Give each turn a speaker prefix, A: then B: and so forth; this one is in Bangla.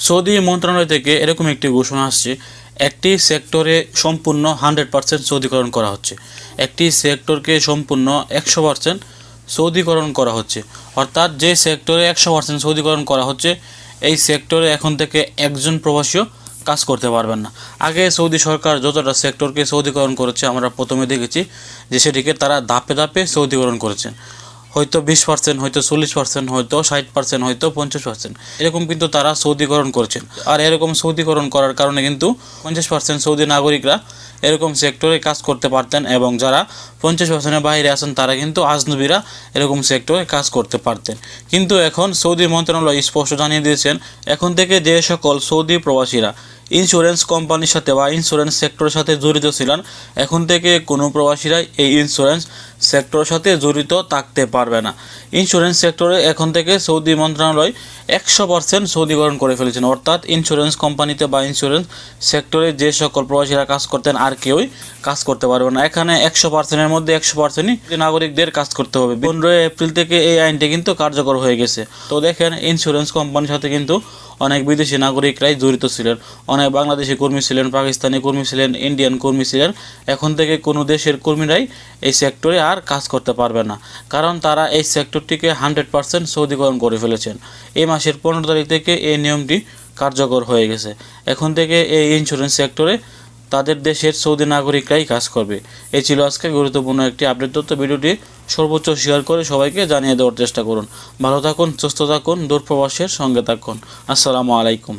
A: সৌদি মন্ত্রণালয় থেকে এরকম একটি ঘোষণা আসছে, একটি সেক্টরে সম্পূর্ণ 100% সৌদিকরণ করা হচ্ছে। একটি সেক্টরকে সম্পূর্ণ 100% সৌদিকরণ করা হচ্ছে। অর্থাৎ যে সেক্টরে 100% সৌদিকরণ করা হচ্ছে, এই সেক্টরে এখন থেকে একজন প্রবাসীও কাজ করতে পারবেন না। আগে সৌদি সরকার যতটা সেক্টরকে সৌদিকরণ করেছে, আমরা প্রথমে দেখেছি যে সেটিকে তারা ধাপে ধাপে সৌদিকরণ করেছেন। হয়তো 20%, হয়তো 40%, হয়তো 60%, হয়তো 50%, এরকম কিন্তু তারা সৌদিকরণ করেছেন। আর এরকম সৌদিকরণ করার কারণে কিন্তু 50% সৌদি নাগরিকরা এরকম সেক্টরে কাজ করতে পারতেন, এবং যারা 50%-এর বাইরে আছেন তারা কিন্তু আজনবীরা এরকম সেক্টরে কাজ করতে পারতেন। কিন্তু এখন সৌদি মন্ত্রণালয় স্পষ্ট জানিয়ে দিয়েছেন, এখন থেকে যে সকল সৌদি প্রবাসীরা ইন্স্যুরেন্স কোম্পানির সাথে বা ইন্স্যুরেন্স সেক্টরের সাথে জড়িত ছিলেন, এখন থেকে কোনো প্রবাসীরাই এই ইন্স্যুরেন্স সেক্টরের সাথে জড়িত থাকতে পারবে না। ইন্স্যুরেন্স সেক্টরে এখন থেকে সৌদি মন্ত্রণালয় 100% সৌদিকরণ করে ফেলেছেন। অর্থাৎ ইন্স্যুরেন্স কোম্পানিতে বা ইন্স্যুরেন্স সেক্টরে যে সকল প্রবাসীরা কাজ করতেন আর কেউই কাজ করতে পারবে না। এখানে 100%-এর মধ্যে 100%ই নাগরিকদের কাজ করতে হবে। 15 এপ্রিল থেকে এই আইনটি কিন্তু কার্যকর হয়ে গেছে। তো দেখেন, ইন্স্যুরেন্স কোম্পানির সাথে কিন্তু অনেক বিদেশি নাগরিকরাই জড়িত ছিলেন, অনেক বাংলাদেশি কর্মী ছিলেন, পাকিস্তানি কর্মী ছিলেন, ইন্ডিয়ান কর্মী ছিলেন। এখন থেকে কোনো দেশের কর্মীরাই এই সেক্টরে আর কাজ করতে পারবে না, কারণ তারা এই সেক্টরটিকে 100% সৌদিকরণ করে ফেলেছেন। এই মাসের 15 তারিখ থেকে এই নিয়মটি কার্যকর হয়ে গেছে। এখন থেকে এই ইন্স্যুরেন্স সেক্টরে তাদের দেশের সৌদি নাগরিকরাই কাজ করবে। এই ছিল আজকে গুরুত্বপূর্ণ একটি আপডেট তথ্য। ভিডিওটি সর্বোচ্চ শেয়ার করে সবাইকে জানিয়ে দেওয়ার চেষ্টা করুন। ভালো থাকুন, সুস্থ থাকুন, দূরপ্রবাসের সঙ্গে থাকুন। আসসালামু আলাইকুম।